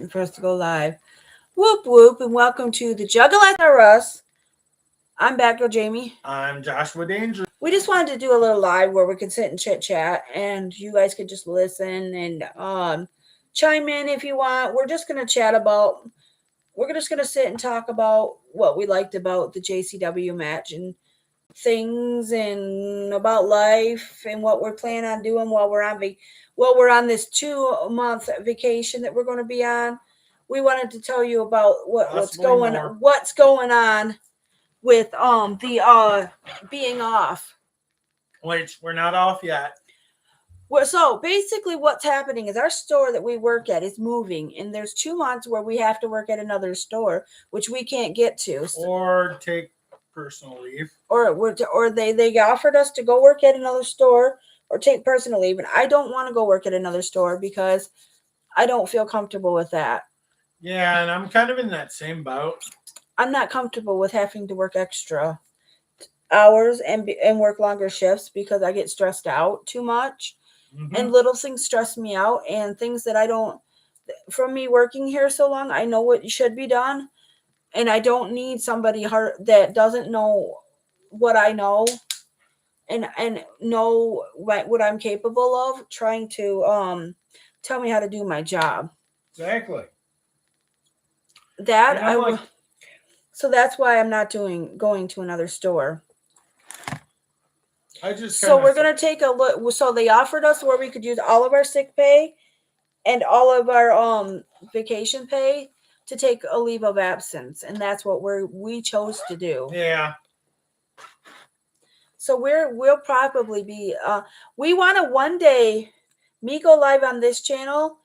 waiting for us to go live. Whoop whoop, and welcome to the JuggalettesRUS. I'm Batgirljamie. I'm Joshua Danger. We just wanted to do a little live where we could sit and chit chat, and you guys could just listen and chime in if you want. We're just gonna chat about. We're just gonna sit and talk about what we liked about the JCW match and things, and about life and what we're planning on doing while we're on this 2-month vacation that we're going to be on. We wanted to tell you about what's going on with the being off. Which we're not off yet. So basically what's happening is our store that we work at is moving, and there's 2 months where we have to work at another store, which we can't get to. Or take personal leave. Or they offered us to go work at another store or take personal leave, and I don't want to go work at another store because I don't feel comfortable with that. Yeah, and I'm kind of in that same boat. I'm not comfortable with having to work extra hours and work longer shifts because I get stressed out too much. Mm-hmm. And little things stress me out, and things that I don't, from me working here so long, I know what should be done, and I don't need somebody that doesn't know what I know and know what I'm capable of trying to tell me how to do my job. Exactly. So that's why I'm not going to another store. We're going to take a look. So they offered us where we could use all of our sick pay and all of our vacation pay to take a leave of absence, and that's what we chose to do. Yeah. So we'll probably be we want to one day me go live on this channel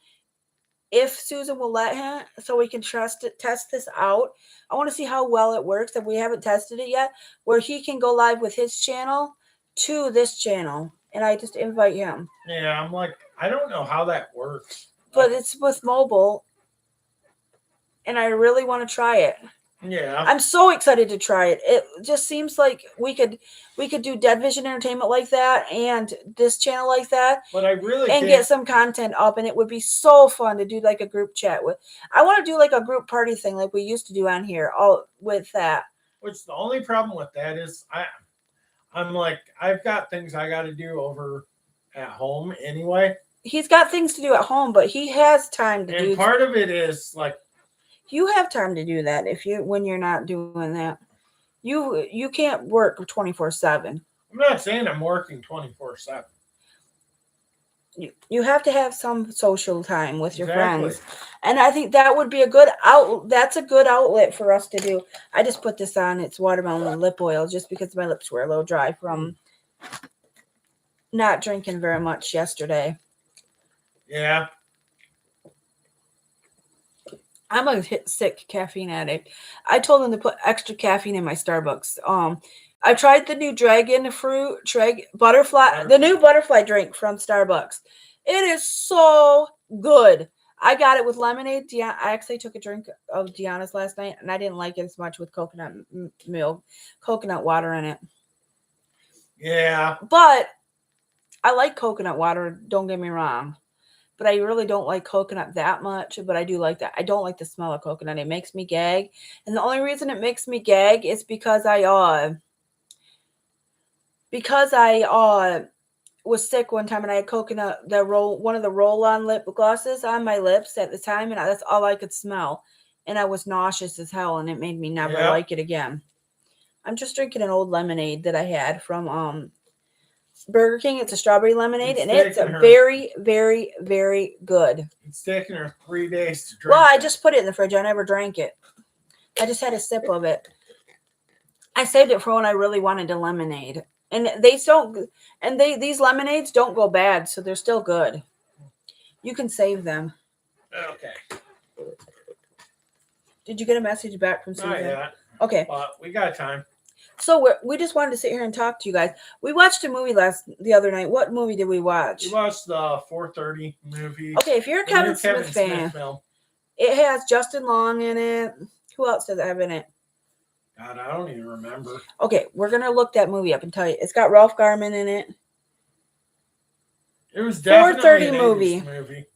if Susan will let him, so we can test this out. I want to see how well it works, and we haven't tested it yet, where he can go live with his channel to this channel, and I just invite him. Yeah, I'm like, I don't know how that works. But it's with mobile, and I really want to try it. Yeah. I'm so excited to try it. It just seems like we could do Dead Vision Entertainment like that and this channel like that. But I really get some content up, and it would be so fun to do like a group chat with. I want to do like a group party thing like we used to do on here, all with that. Which the only problem with that is I'm like, I've got things I got to do over at home anyway. He's got things to do at home, but he has time to do. And part of it is like, you have time to do that when you're not doing that. You can't work 24/7. I'm not saying I'm working 24/7. You have to have some social time with your friends, and I think that would be a good out. That's a good outlet for us to do. I just put this on. It's watermelon lip oil just because my lips were a little dry from not drinking very much yesterday. Yeah. I'm a sick caffeine addict. I told them to put extra caffeine in my Starbucks. I tried the new the new butterfly drink from Starbucks. It is so good. I got it with lemonade. I actually took a drink of Deanna's last night, and I didn't like it as much with coconut water in it. Yeah. But I like coconut water, don't get me wrong. But I really don't like coconut that much, but I do like that. I don't like the smell of coconut. It makes me gag. And the only reason it makes me gag is because I was sick one time, and I had coconut, one of the roll-on lip glosses on my lips at the time, and that's all I could smell. And I was nauseous as hell, and it made me never like it again. I'm just drinking an old lemonade that I had from Burger King. It's a strawberry lemonade, and it's very, very, very good. It's taking her 3 days to drink. Well, I just put it in the fridge. I never drank it. I just had a sip of it. I saved it for when I really wanted a lemonade. And these lemonades don't go bad, so they're still good. You can save them. Okay. Did you get a message back from Susan? Not yet. Okay. But we got time. So we just wanted to sit here and talk to you guys. We watched a movie the other night. What movie did we watch? We watched the 4:30 movie. Okay, if you're a Kevin Smith fan, film. It has Justin Long in it. Who else does it have in it? God, I don't even remember. Okay, we're going to look that movie up and tell you. It's got Ralph Garman in it. It was definitely 4:30 movie.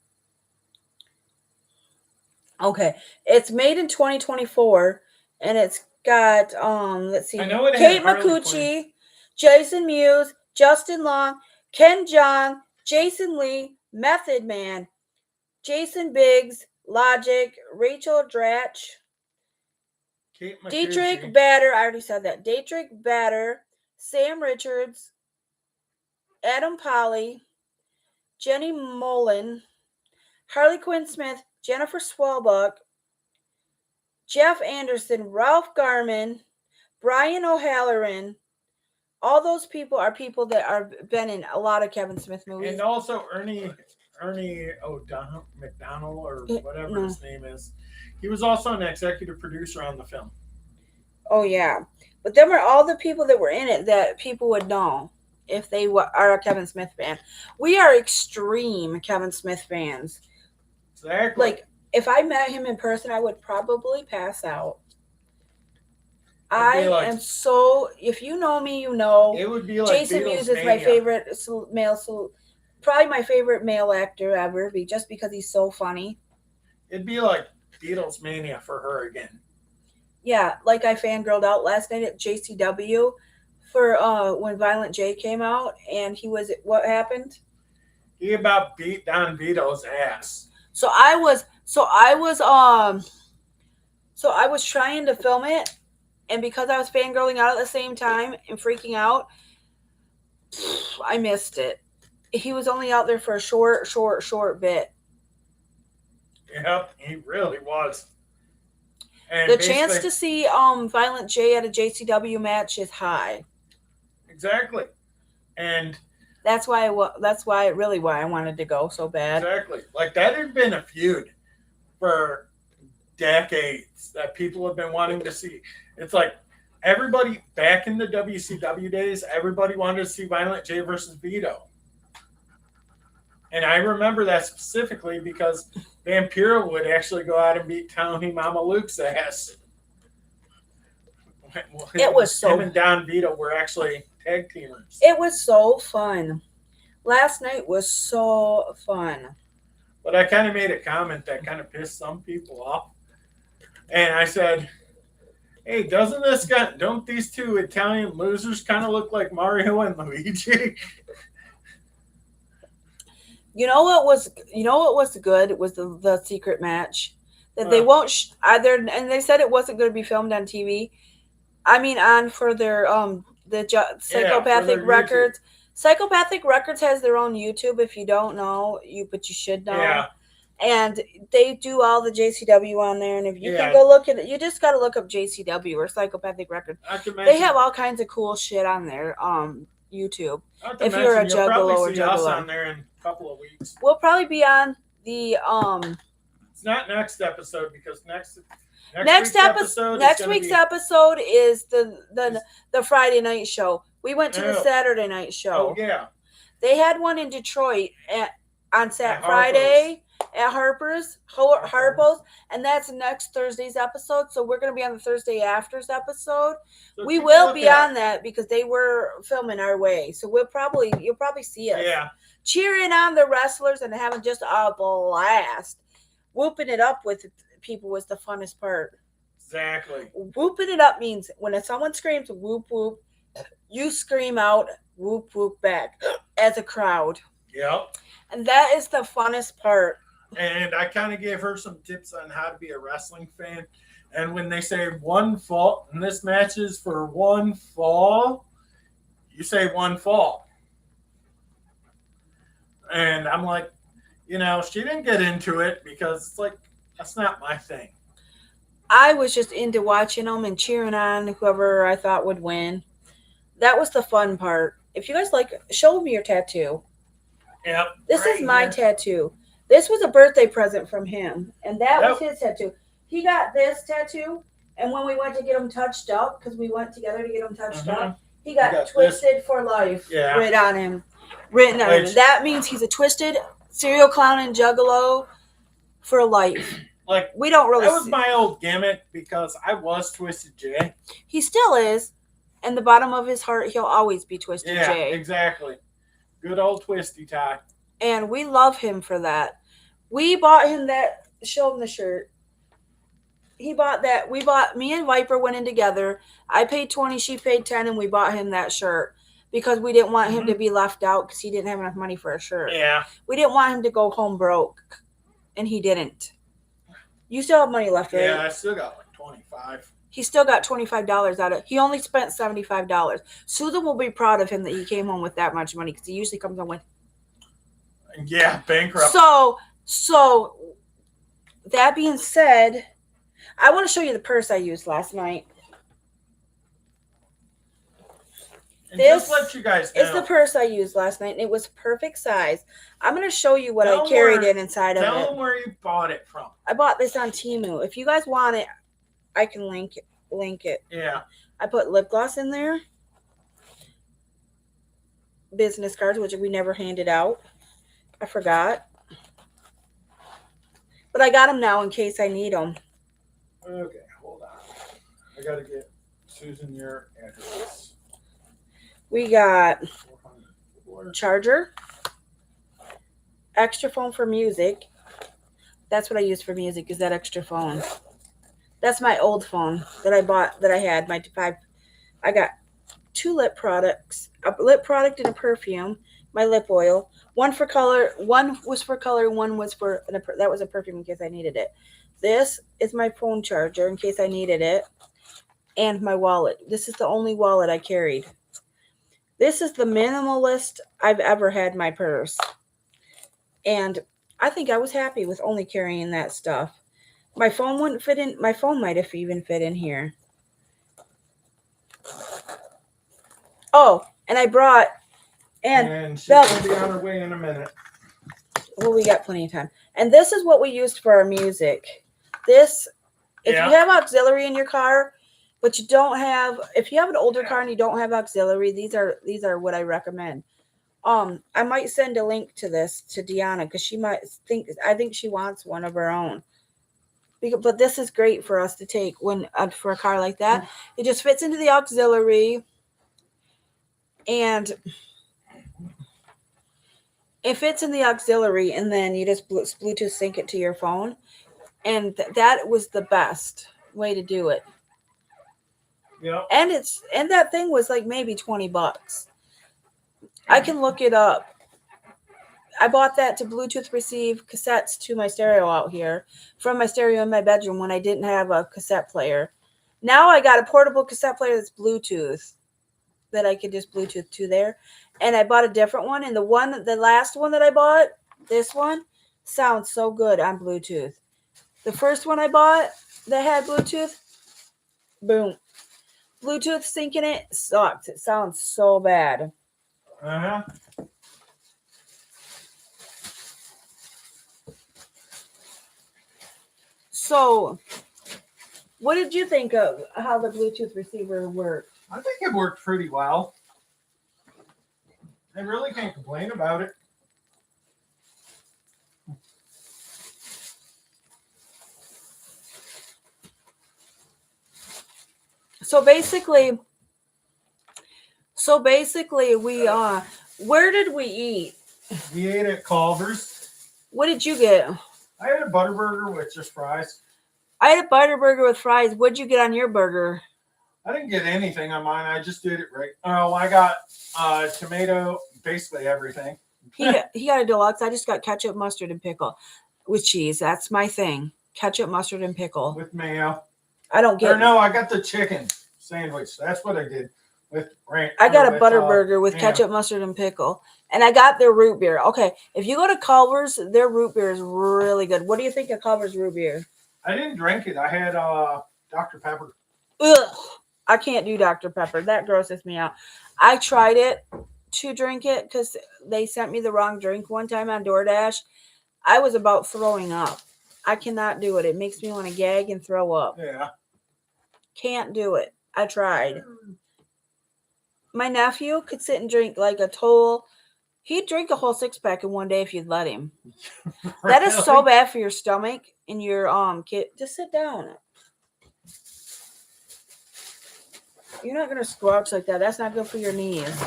Okay. It's made in 2024 and it's got let's see. I know it Kate had Harley McCucci, Jason Mewes, Justin Long, Ken Jeong, Jason Lee, Method Man, Jason Biggs, Logic, Rachel Dratch, Kate Dietrich McCucci. Bader, I already said that. Dietrich Bader, Sam Richards, Adam Polly, Jenny Mullen, Harley Quinn Smith, Jennifer Swellbuck, Jeff Anderson, Ralph Garman, Brian O'Halloran. All those people are people that are been in a lot of Kevin Smith movies. And also Ernie McDonald or whatever his name is. He was also an executive producer on the film. Oh yeah, but them are all the people that were in it that people would know if they are a Kevin Smith fan. We are extreme Kevin Smith fans. Exactly. Like if I met him in person, I would probably pass out. I am so. If you know me, you know. It would be like Jason Mewes is my favorite male, probably my favorite male actor ever, just because he's so funny. It'd be like Beatles mania for her again. Yeah, like I fangirled out last night at JCW for when Violent J came out, and he was. What happened? He about beat Don Vito's ass. So I was trying to film it. And because I was fangirling out at the same time and freaking out, I missed it. He was only out there for a short bit. Yep, he really was. And the chance to see Violent J at a JCW match is high. Exactly. And that's why I wanted to go so bad. Exactly. Like that had been a feud for decades that people have been wanting to see. It's like everybody back in the WCW days, everybody wanted to see Violent J versus Vito. And I remember that specifically because Vampiro would actually go out and beat Tony Mama Luke's ass. It was so. Him and Don Vito were actually tag teamers. It was so fun. Last night was so fun. But I kind of made a comment that kind of pissed some people off. And I said, hey, don't these two Italian losers kind of look like Mario and Luigi? You know what was good? It was the secret match that they won't either, and they said it wasn't going to be filmed on TV. I mean, on for their the Psychopathic Records. YouTube. Psychopathic Records has their own YouTube. If you don't know, but you should know. Yeah. And they do all the JCW on there, and if you can go look at it, you just got to look up JCW or Psychopathic Records. They have all kinds of cool shit on there. YouTube. If you're a Juggalo or Juggalo. Us on there in a couple of weeks. We'll probably be on the It's not next episode because next week's episode is the Friday night show. We went to the Saturday night show. Oh yeah. They had one in Detroit on Friday at Harpo's, and that's next Thursday's episode. So we're going to be on the Thursday after's episode. So we will be on that because they were filming our way. So you'll probably see us. Yeah. Cheering on the wrestlers and having just a blast. Whooping it up with people was the funnest part. Exactly. Whooping it up means when someone screams whoop whoop, you scream out whoop whoop back as a crowd. Yep. And that is the funnest part. And I kind of gave her some tips on how to be a wrestling fan. And when they say one fall, and this match is for one fall, you say one fall. And I'm like, she didn't get into it because it's like, that's not my thing. I was just into watching them and cheering on whoever I thought would win. That was the fun part. If you guys show me your tattoo. Yep. This is my tattoo. This was a birthday present from him, and that was his tattoo. He got this tattoo, and when we went to get him touched up, because we went together to get him touched up, he got Twisted for Life written on him. That means he's a twisted serial clown and juggalo for life. Like, we don't really. That was my old gimmick because I was Twisted J. He still is, and the bottom of his heart, he'll always be Twisted J. Yeah, exactly. Good old Twisty Tie. And we love him for that. We bought him that. Show him the shirt. he bought that. Me and Viper went in together. I paid 20, she paid 10, and we bought him that shirt because we didn't want him to be left out because he didn't have enough money for a shirt. Yeah. We didn't want him to go home broke, and he didn't. You still have money left, right? Yeah, I still got like 25. He still got $25 out of it. He only spent $75. Susan will be proud of him that he came home with that much money because he usually comes home with. Yeah, bankrupt. So that being said, I want to show you the purse I used last night. And just let you guys know. It's the purse I used last night, and it was perfect size. I'm going to show you what I carried inside of it. Tell them where you bought it from. I bought this on Temu. If you guys want it, I can link it. Yeah. I put lip gloss in there. Business cards, which we never handed out. I forgot. But I got them now in case I need them. Okay, hold on. I got to get Susan your address. We got charger, extra phone for music. That's what I use for music, is that extra phone. That's my old phone that I bought, that I had. I got 2 lip products, a lip product and a perfume, my lip oil. One for color, one was for color, one was for, that was a perfume in case I needed it. This is my phone charger in case I needed it, and my wallet. This is the only wallet I carried. This is the minimalist I've ever had in my purse. And I think I was happy with only carrying that stuff. My phone wouldn't fit in. My phone might have even fit in here. Oh, and I brought... And she's going to be on her way in a minute. Well, we got plenty of time. And this is what we used for our music. This, if you have auxiliary in your car, but you don't have, if you have an older car and you don't have auxiliary, these are what I recommend. I might send a link to this to Deanna because I think she wants one of her own. But this is great for us to take for a car like that. It just fits into the auxiliary, and it fits in the auxiliary, and then you just Bluetooth sync it to your phone, and that was the best way to do it. Yeah. And that thing was like maybe $20. I can look it up. I bought that to Bluetooth receive cassettes to my stereo out here from my stereo in my bedroom when I didn't have a cassette player. Now I got a portable cassette player that's Bluetooth that I could just Bluetooth to there. And I bought a different one. And the last one that I bought, this one, sounds so good on Bluetooth. The first one I bought that had Bluetooth, boom. Bluetooth syncing it sucks. It sounds so bad. Uh-huh. So, what did you think of how the Bluetooth receiver worked? I think it worked pretty well. I really can't complain about it. So basically we where did we eat? We ate at Culver's. What did you get? I had a Butterburger with just fries. I had a Butterburger with fries. What'd you get on your burger? I didn't get anything on mine. I just did it right. Oh, I got tomato, basically everything. He got a deluxe. I just got ketchup, mustard, and pickle with cheese. That's my thing. Ketchup, mustard, and pickle. With mayo. I don't get. Or no, I got the chicken sandwich. That's what I did with ranch. I got a Butterburger with ketchup, mustard, and pickle. And I got their root beer. Okay, if you go to Culver's, their root beer is really good. What do you think of Culver's root beer? I didn't drink it. I had Dr. Pepper. Ugh, I can't do Dr. Pepper. That grosses me out. I tried it to drink it because they sent me the wrong drink one time on DoorDash. I was about throwing up. I cannot do it. It makes me want to gag and throw up. Yeah. Can't do it. I tried. My nephew could sit and drink like he'd drink a whole 6-pack in one day if you'd let him. Really? That is so bad for your stomach and your kid. Just sit down. You're not gonna squelch like that. That's not good for your knees.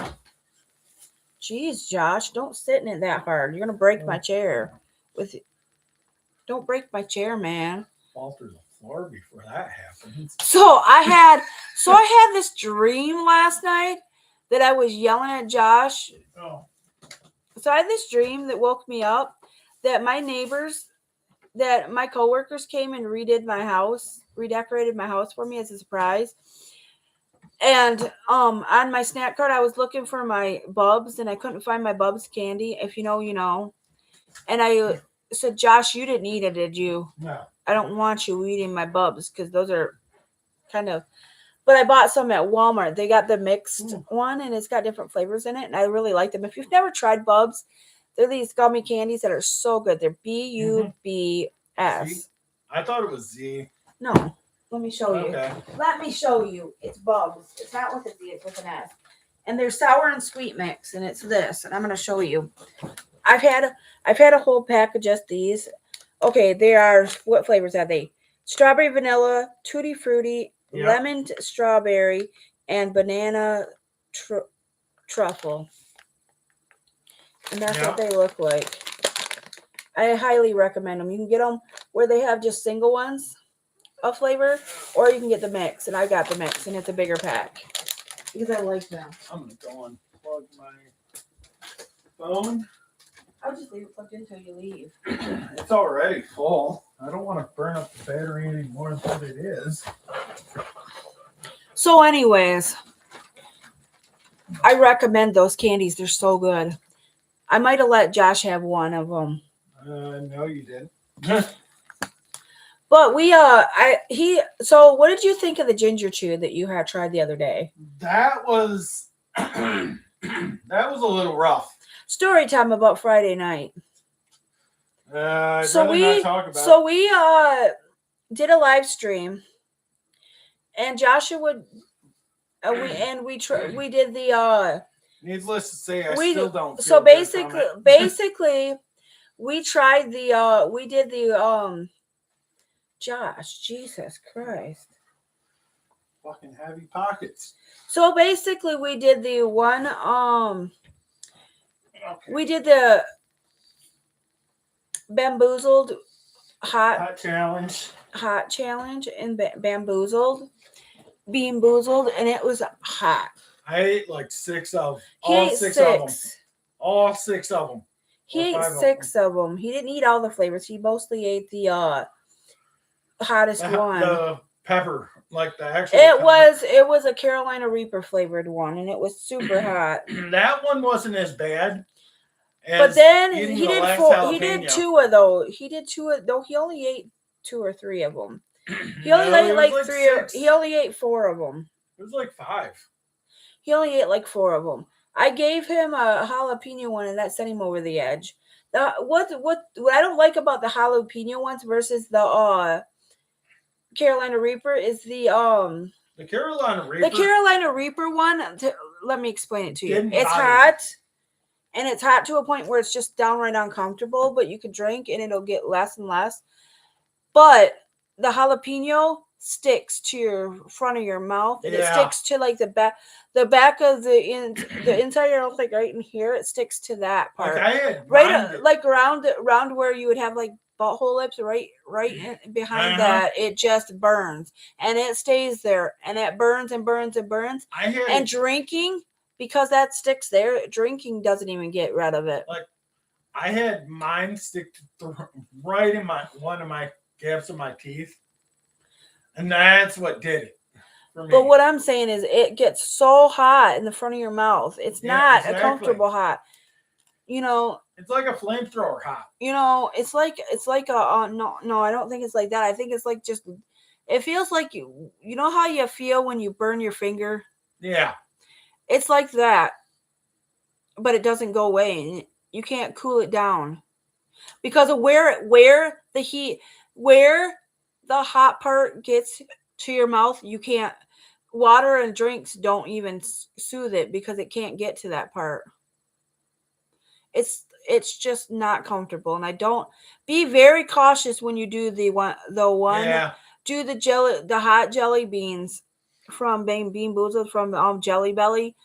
Jeez, Josh, don't sit in it that hard. You're gonna break my chair. Don't break my chair, man. Walter's a floor before that happens. So I had this dream last night that I was yelling at Josh. Oh. So I had this dream that woke me up that my neighbors, that my coworkers came and redecorated my house for me as a surprise. And on my snack cart I was looking for my Bubs and I couldn't find my Bubs candy. If you know, you know. And I said, Josh, you didn't eat it, did you? No. I don't want you eating my Bubs because those are kind of. But I bought some at Walmart. They got the mixed one, and it's got different flavors in it, and I really like them. If you've never tried Bubs, they're these gummy candies that are so good. They're BUBS. I thought it was Z. No, let me show you. Okay. Let me show you. It's Bubs. It's not with a Z. It's with an S. And they're sour and sweet mix, and it's this. And I'm going to show you. I've had a whole pack of just these. Okay, they are. What flavors are they? Strawberry vanilla, tutti frutti. Yep. Lemon strawberry and banana truffle. And that's what they look like. I highly recommend them. You can get them where they have just single ones of flavor, or you can get the mix. And I got the mix, and it's a bigger pack because I like them. I'm going to go and plug my phone. I'll just leave it plugged in until you leave. It's already full. I don't want to burn up the battery any more than it is. So anyways, I recommend those candies. They're so good. I might have let Josh have one of them. No, you didn't. But so what did you think of the ginger chew that you had tried the other day? That was that was a little rough. Story time about Friday night. So we did a live stream, and Joshua would, we did the. Needless to say, I still don't. So basically, we tried the. We did the Josh, Jesus Christ. Fucking heavy pockets. So basically, we did the one. Okay. We did the bamboozled hot challenge and bamboozled, bean boozled, and it was hot. I ate like all six of them. He ate six of them. He didn't eat all the flavors. He mostly ate the hottest one. The pepper, like the actual. It was a Carolina Reaper flavored one, and it was super hot. That one wasn't as bad. But then he did two of those. He only ate 2 or 3 of them. He only ate like 3. He only ate 4 of them. It was like 5. He only ate like 4 of them. I gave him a jalapeno one, and that sent him over the edge. What I don't like about the jalapeno ones versus the Carolina Reaper is the Carolina Reaper one. Let me explain it to you. It's hot. And it's hot to a point where it's just downright uncomfortable, but you can drink and it'll get less and less. But the jalapeno sticks to your front of your mouth, and it sticks to like the back of the inside of your mouth, like right in here. It sticks to that part, like around where you would have like butthole lips, right behind that. It just burns, and it stays there, and it burns and burns and burns. And drinking. Because that sticks there, drinking doesn't even get rid of it. Like, I had mine stick right in one of my gaps of my teeth, and that's what did it for me. But what I'm saying is, it gets so hot in the front of your mouth. It's not a comfortable hot. You know, it's like a flamethrower hot. You know, it's like a no. I don't think it's like that. I think it's like just. It feels like you know how you feel when you burn your finger. Yeah. It's like that, but it doesn't go away. You can't cool it down because of where the hot part gets to your mouth. You can't. Water and drinks don't even soothe it because it can't get to that part. It's just not comfortable, and I don't. Be very cautious when you do the one. Do the hot jelly beans from Bean Boozled from Jelly Belly.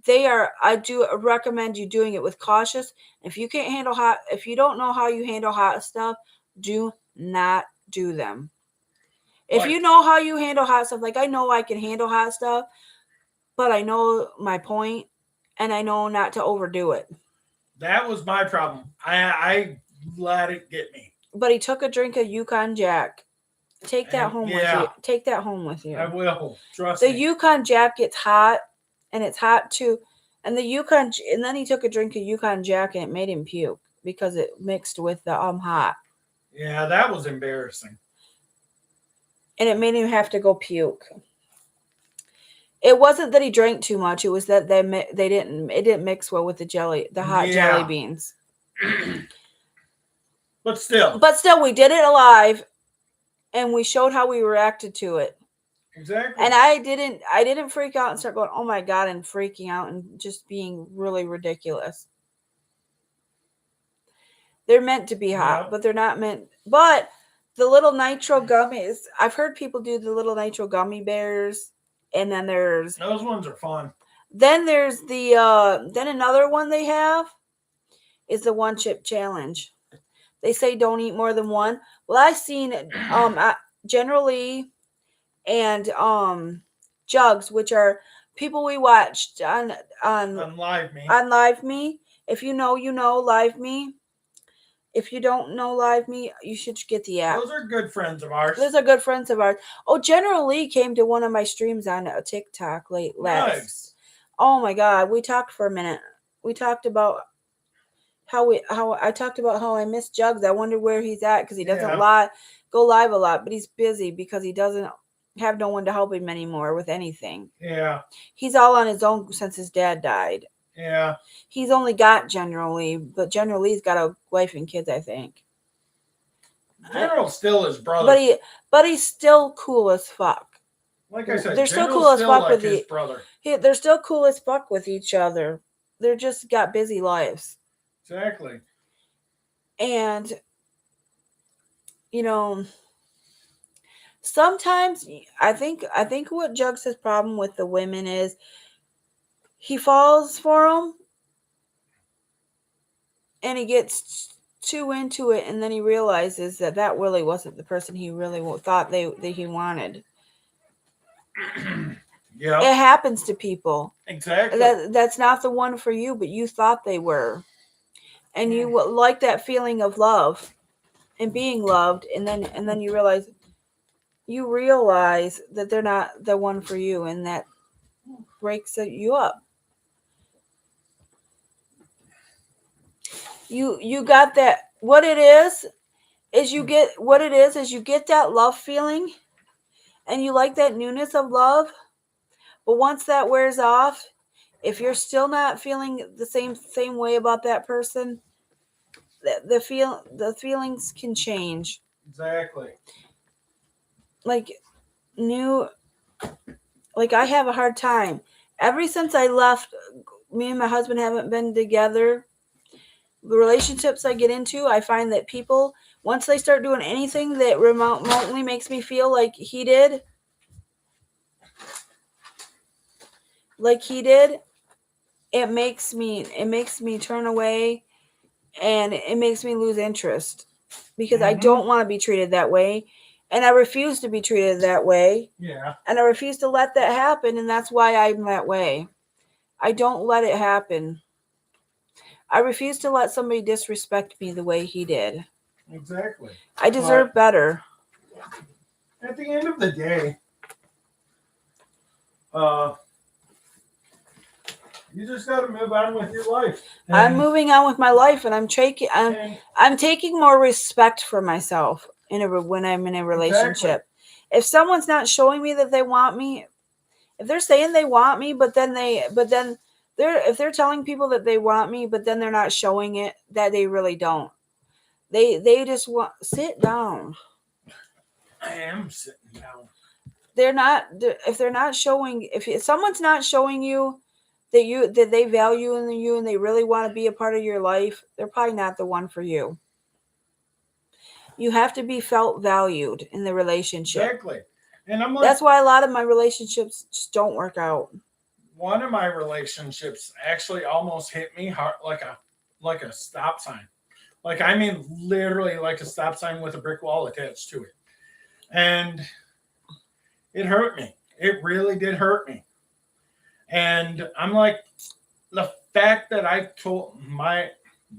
I do recommend you doing it with cautious. If you can't handle hot, if you don't know how you handle hot stuff, do not do them. If you know how you handle hot stuff, like I know I can handle hot stuff, but I know my point, and I know not to overdo it. That was my problem. I let it get me. But he took a drink of Yukon Jack. Take that home with you. Take that home with you. I will. Trust me. The Yukon Jack gets hot, and it's hot too. And then he took a drink of Yukon Jack, and it made him puke because it mixed with the hot. Yeah, that was embarrassing. And it made him have to go puke. It wasn't that he drank too much. It was that it didn't mix well with the hot jelly beans. But still, we did it alive, and we showed how we reacted to it. Exactly. And I didn't freak out and start going, oh my God, and freaking out and just being really ridiculous. They're meant to be hot, but they're not meant. But the little nitro gummies, I've heard people do the little nitro gummy bears. And then there's... Those ones are fun. Then there's then another one they have is the one chip challenge. They say don't eat more than one. Well, I've seen generally and Jugs, which are people we watched on Live Me. On Live Me. If you know, Live Me. If you don't know Live Me, you should get the app. Those are good friends of ours. Those are good friends of ours. Oh, General Lee came to one of my streams on TikTok last. Nice. Oh my God, we talked for a minute. We talked about how I talked about how I miss Jugs. I wonder where he's at because he doesn't go live a lot, but he's busy because he doesn't have no one to help him anymore with anything. Yeah. He's all on his own since his dad died. Yeah. He's only got General Lee, but General Lee's got a wife and kids, I think. General's still his brother. But he's still cool as fuck. Like I said, they're still cool as fuck with his brother. They're still cool as fuck with each other. They're just got busy lives. Exactly. And sometimes I think what Jugs' problem with the women is he falls for them and he gets too into it, and then he realizes that really wasn't the person he really thought that he wanted. Yeah, it happens to people. Exactly. That's not the one for you, but you thought they were, and you like that feeling of love and being loved, and then you realize that they're not the one for you, and that breaks you up. You got that. What it is you get that love feeling, and you like that newness of love. But once that wears off, if you're still not feeling the same way about that person, the feelings can change. Exactly. Like I have a hard time. Ever since I left, me and my husband haven't been together. The relationships I get into, I find that people, once they start doing anything that remotely makes me feel like he did, it makes me turn away, and it makes me lose interest because I don't want to be treated that way, and I refuse to be treated that way. Yeah. And I refuse to let that happen, and that's why I'm that way. I don't let it happen. I refuse to let somebody disrespect me the way he did. Exactly. I deserve better. At the end of the day, you just got to move on with your life. I'm moving on with my life, and I'm taking more respect for myself when I'm in a relationship. Exactly. If someone's not showing me that they want me, if they're saying they want me, if they're telling people that they want me, but then they're not showing it, that they really don't. They just want sit down. I am sitting down. If someone's not showing you that they value in you and they really want to be a part of your life, they're probably not the one for you. You have to be felt valued in the relationship. Exactly. And that's why a lot of my relationships just don't work out. One of my relationships actually almost hit me hard, like a stop sign. Like, I mean, literally like a stop sign with a brick wall attached to it. And it hurt me. It really did hurt me. And I'm like, the fact that I told my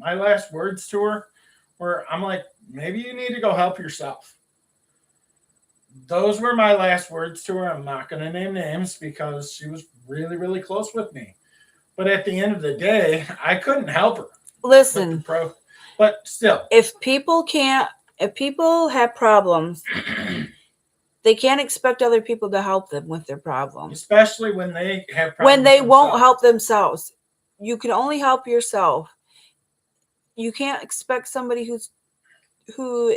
last words to her were, I'm like, maybe you need to go help yourself. Those were my last words to her. I'm not going to name names because she was really, really close with me. But at the end of the day, I couldn't help her. Listen, but still, if people have problems, they can't expect other people to help them with their problems. Especially when they have problems when they themselves. won't help themselves. You can only help yourself. You can't expect somebody who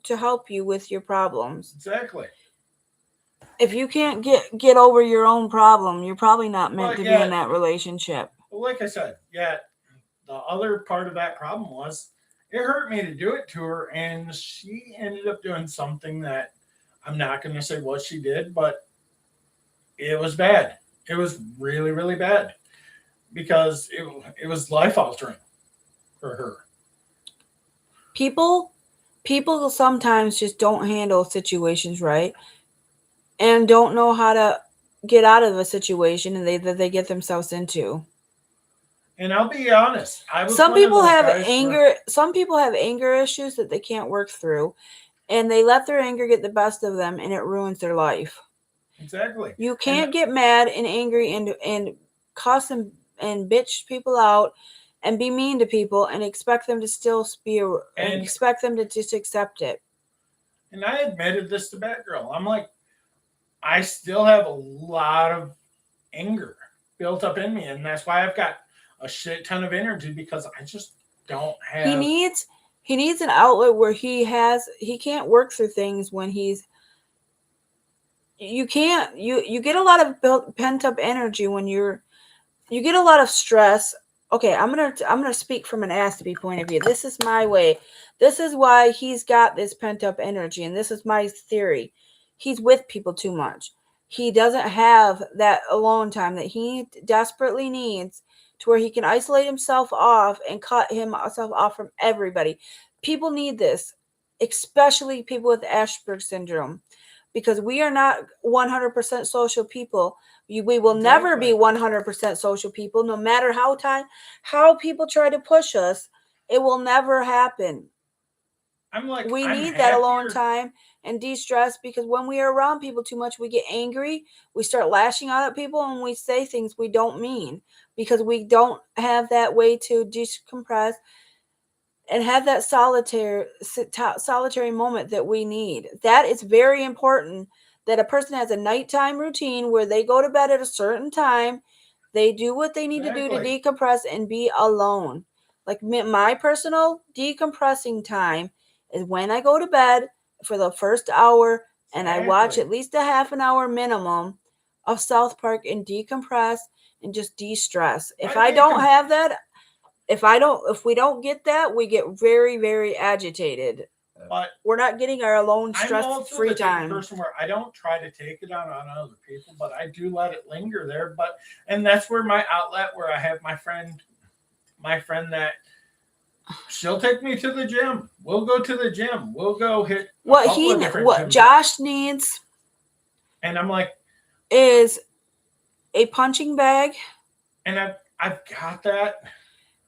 to help you with your problems. Exactly. If you can't get over your own problem, you're probably not meant to be in that relationship. Well, like I said, the other part of that problem was it hurt me to do it to her, and she ended up doing something that I'm not going to say what she did, but it was bad. It was really, really bad because it was life altering for her. People sometimes just don't handle situations right and don't know how to get out of a situation that they get themselves into. And I'll be honest, some people have anger issues that they can't work through, and they let their anger get the best of them, and it ruins their life. Exactly. You can't get mad and angry and cuss and bitch people out and be mean to people and expect them to still expect them to just accept it. And I admitted this to Batgirl. I'm like, I still have a lot of anger built up in me, and that's why I've got a shit ton of energy because I just don't have. He needs an outlet where he can't work through things when he's. You can't. You get a lot of pent up energy when you get a lot of stress. Okay, I'm gonna speak from an Astaby point of view. This is my way. This is why he's got this pent up energy, and this is my theory. He's with people too much. He doesn't have that alone time that he desperately needs to where he can isolate himself off and cut himself off from everybody. People need this, especially people with Asperger's syndrome, because we are not 100% social people. We will never be 100% social people, no matter how people try to push us. It will never happen. We need that alone time and de-stress, because when we are around people too much, we get angry. We start lashing out at people, and we say things we don't mean because we don't have that way to decompress and have that solitary moment that we need. That is very important, that a person has a nighttime routine where they go to bed at a certain time. They do what they need to do to decompress and be alone. Like my personal decompressing time is when I go to bed for the first hour and I watch at least a half an hour minimum of South Park and decompress and just de-stress. If I don't have that, if we don't get that, we get very, very agitated. But we're not getting our alone stress-free time. I'm also the person where I don't try to take it on other people, but I do let it linger there. And that's where my outlet, where I have my friend that she'll take me to the gym. We'll go to the gym. We'll go hit what Josh needs. And I'm like, is a punching bag. And I've got that.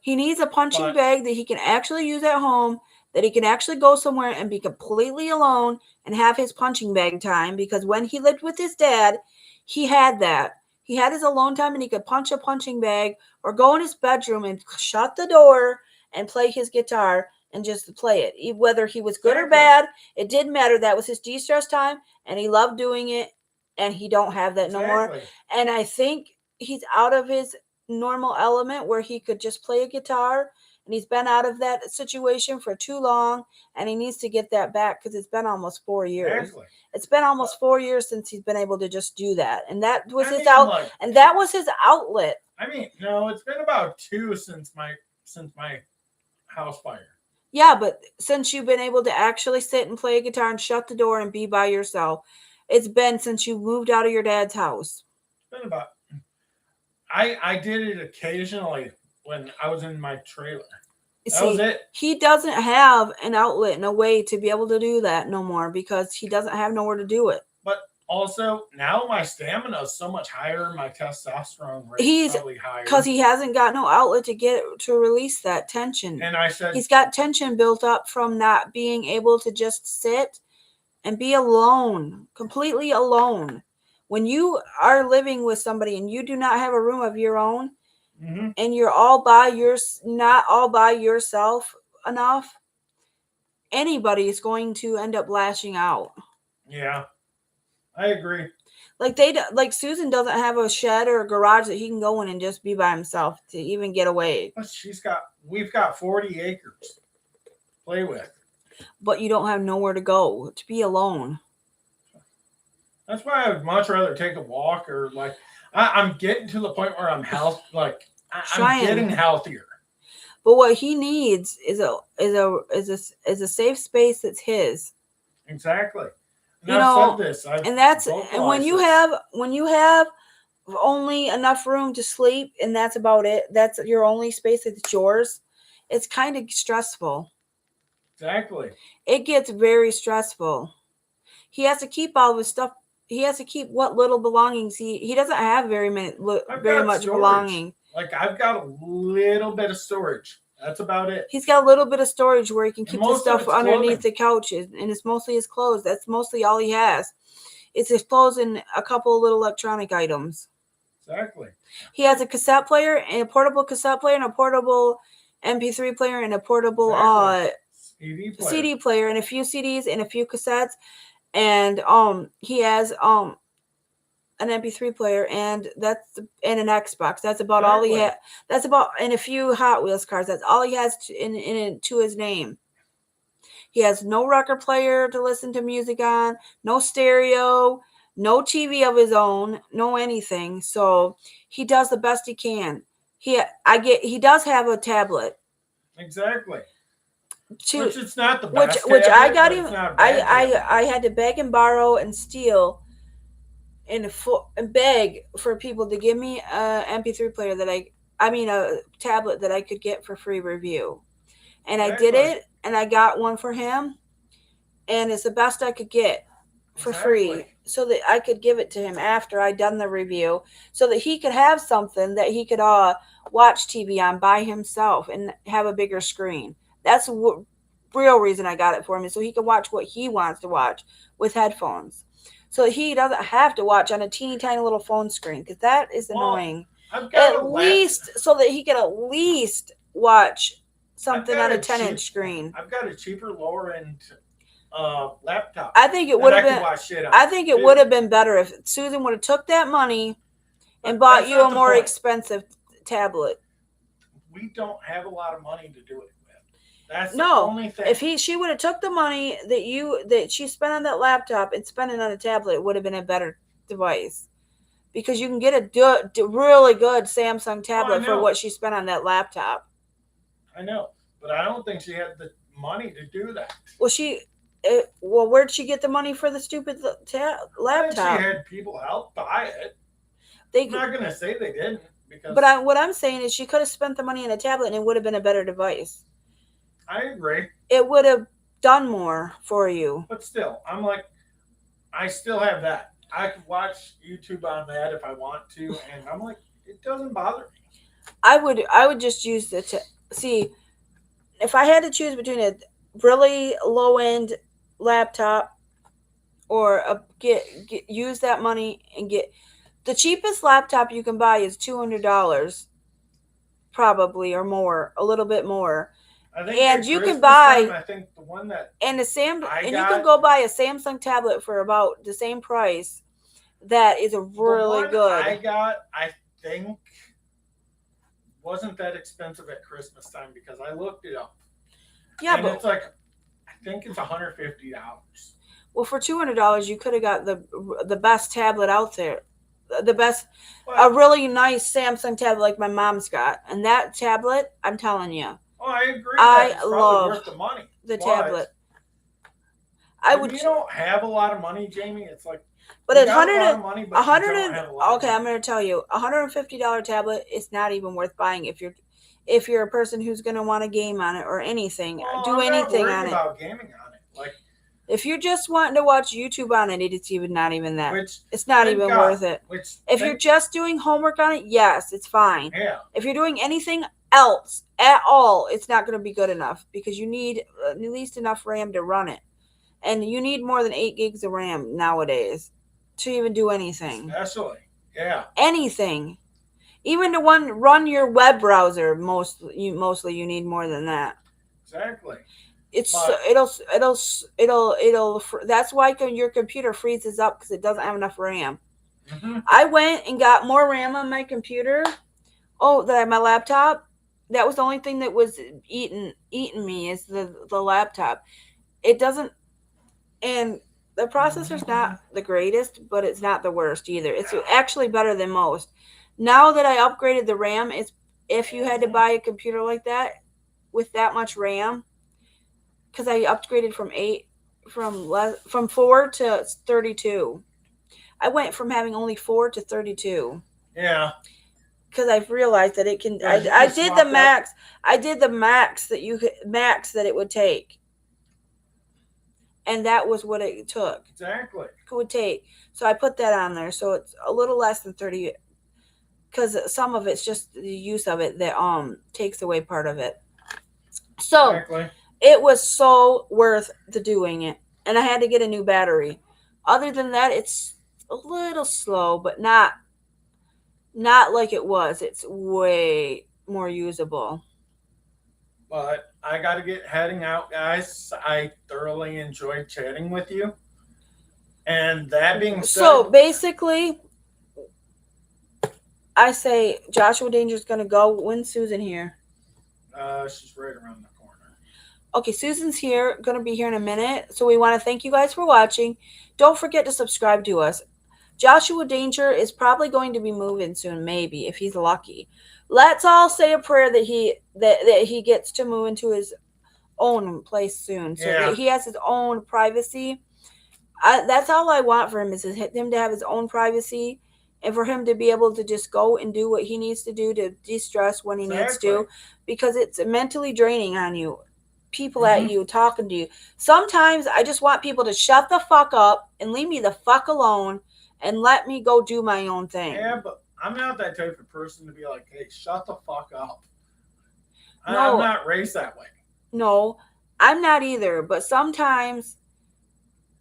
He needs a punching bag that he can actually use at home, that he can actually go somewhere and be completely alone and have his punching bag time, because when he lived with his dad, he had that. He had his alone time, and he could punch a punching bag or go in his bedroom and shut the door and play his guitar and just play it. Whether he was good or bad, it didn't matter. That was his de-stress time, and he loved doing it, and he don't have that no more. And I think he's out of his normal element where he could just play a guitar, and he's been out of that situation for too long, and he needs to get that back, because it's been almost 4 years. It's been almost 4 years since he's been able to just do that, and that was that was his outlet. I mean, no, it's been about 2 since my house fire. Yeah, but since you've been able to actually sit and play a guitar and shut the door and be by yourself, it's been since you moved out of your dad's house. It's been about. I did it occasionally when I was in my trailer. That was it. He doesn't have an outlet and a way to be able to do that no more, because he doesn't have nowhere to do it. But Also, now my stamina is so much higher. My testosterone rate is probably higher. Because he hasn't got no outlet to release that tension. And I said, he's got tension built up from not being able to just sit and be alone, completely alone. When you are living with somebody and you do not have a room of your own, and you're not all by yourself enough, anybody is going to end up lashing out. Yeah, I agree. Like Susan doesn't have a shed or a garage that he can go in and just be by himself to even get away. But we've got 40 acres to play with. But you don't have nowhere to go, to be alone. That's why I would much rather take a walk, or I'm getting to the point where I'm I'm getting healthier. But what he needs is a safe space that's his. Exactly. And I've said this. And when you have only enough room to sleep and that's about it, that's your only space that's yours, it's kind of stressful. Exactly. It gets very stressful. He has to keep all of his stuff. He has to keep what little belongings he doesn't have very much belonging. Like I've got a little bit of storage. That's about it. He's got a little bit of storage where he can keep the stuff underneath the couches, and it's mostly his clothes. That's mostly all he has. It's his clothes and a couple of little electronic items. Exactly. He has a cassette player and a portable cassette player and a portable MP3 player and a portable CD player and a few CDs and a few cassettes, and he has an MP3 player and an Xbox. That's about all he has. That's about, and a few Hot Wheels cars. That's all he has to his name. He has no record player to listen to music on, no stereo, no TV of his own, no anything. So he does the best he can. He does have a tablet. Exactly. Which is not the best. Which I got him. I had to beg and borrow and steal and beg for people to give me a MP3 player a tablet that I could get for free review. And I did it, and I got one for him, and it's the best I could get for free, so that I could give it to him after I'd done the review, so that he could have something that he could watch TV on by himself and have a bigger screen. That's the real reason I got it for him, so he can watch what he wants to watch with headphones. So he doesn't have to watch on a teeny tiny little phone screen, because that is annoying. So that he can at least watch something on a 10-inch screen. I've got a cheaper, lower end laptop. I think it would have been. I think it would have been better if Susan would have took that money and bought you a more expensive tablet. We don't have a lot of money to do it. That's the only thing. If she would have took the money that she spent on that laptop and spent it on a tablet, it would have been a better device, because you can get a really good Samsung tablet for what she spent on that laptop. I know, but I don't think she had the money to do that. Well, where'd she get the money for the stupid laptop? She had people help buy it. I'm not going to say they didn't, but what I'm saying is she could have spent the money on a tablet and it would have been a better device. I agree. It would have done more for you. But still, I still have that. I could watch YouTube on that if I want to, and I'm like, it doesn't bother me. I would just use see, if I had to choose between a really low end laptop or use that money and get the cheapest laptop you can buy is $200, probably, or more, a little bit more. And you can buy, I think the one that you can go buy a Samsung tablet for about the same price. That is really good. I think, wasn't that expensive at Christmas time, because I looked it up. Yeah, and it's like, I think it's $150. Well, for $200, you could have got the best tablet out there, a really nice Samsung tablet like my mom's got, and that tablet, I'm telling you. Oh, I agree. I love worth the money. The tablet. If you don't have a lot of money, Jamie, it's like. But at I'm going to tell you, $150 tablet is not even worth buying if you're a person who's going to want to game on it or anything, do anything on it. About gaming on it, like If you're just wanting to watch YouTube on it, it's even not even that. Which it's not thank even God, worth it. If you're just doing homework on it, yes, it's fine. Yeah. If you're doing anything else at all, it's not going to be good enough because you need at least enough RAM to run it. And you need more than 8 gigs of RAM nowadays to even do anything. Especially, yeah. Anything. Even to run your web browser, mostly you need more than that. Exactly. It'll that's why your computer freezes up because it doesn't have enough RAM. Mm-hmm. I went and got more RAM on my computer. Oh, my laptop. That was the only thing that was eating me is the laptop. It doesn't, and the processor's not the greatest, but it's not the worst either. It's actually better than most. Now that I upgraded the RAM, if you had to buy a computer like that with that much RAM, because I upgraded from 4 to 32. I went from having only 4 to 32. Yeah. Because I've realized that it can. I did the max. I did the max that it would take, and that was what it took. Exactly. It would take. So I put that on there. So it's a little less than 30. Because some of it's just the use of it that takes away part of it. So exactly. It was so worth the doing it, and I had to get a new battery. Other than that, it's a little slow, but not like it was. It's way more usable. But I got to get heading out, guys. I thoroughly enjoyed chatting with you. And that being said, so basically, I say Joshua Danger's gonna go. When's Susan here? She's right around the corner. Okay, Susan's here, gonna be here in a minute. So we want to thank you guys for watching. Don't forget to subscribe to us. Joshua Danger is probably going to be moving soon, maybe if he's lucky. Let's all say a prayer that he gets to move into his own place soon, so that he has his own privacy. That's all I want for him is him to have his own privacy, and for him to be able to just go and do what he needs to do to de-stress when he needs to, because it's mentally draining on you. People at you talking to you. Sometimes I just want people to shut the fuck up and leave me the fuck alone and let me go do my own thing. Yeah, but I'm not that type of person to be like, hey, shut the fuck up. No, I'm not raised that way. No, I'm not either. But sometimes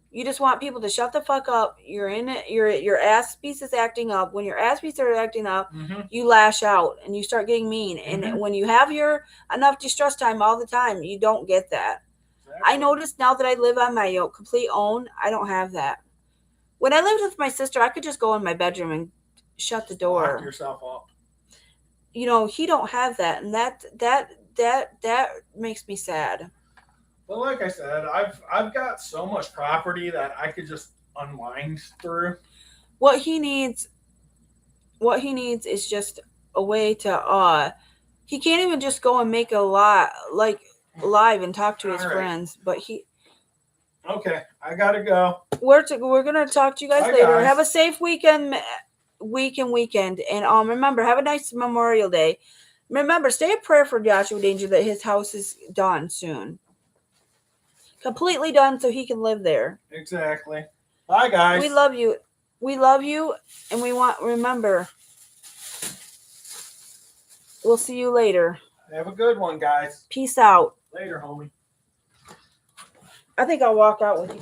you just want people to shut the fuck up. You're in it. Your ass piece is acting up. When your ass piece are acting up, you lash out and you start getting mean. And when you have your enough distress time all the time, you don't get that. Exactly. I noticed now that I live on my complete own, I don't have that. When I lived with my sister, I could just go in my bedroom and shut the door. Lock yourself up. You know, he don't have that, and that makes me sad. Well, like I said, I've got so much property that I could just unwind through. What he needs is just a way to he can't even just go and make a lot like live and talk to his friends, but he. Okay, I gotta go. We're gonna talk to you guys later. Guys. Have a safe weekend, and remember, have a nice Memorial Day. Remember, stay in prayer for Joshua Danger that his house is done soon, completely done, so he can live there. Exactly. Bye, guys. We love you, and remember. We'll see you later. Have a good one, guys. Peace out. Later, homie. I think I'll walk out with you.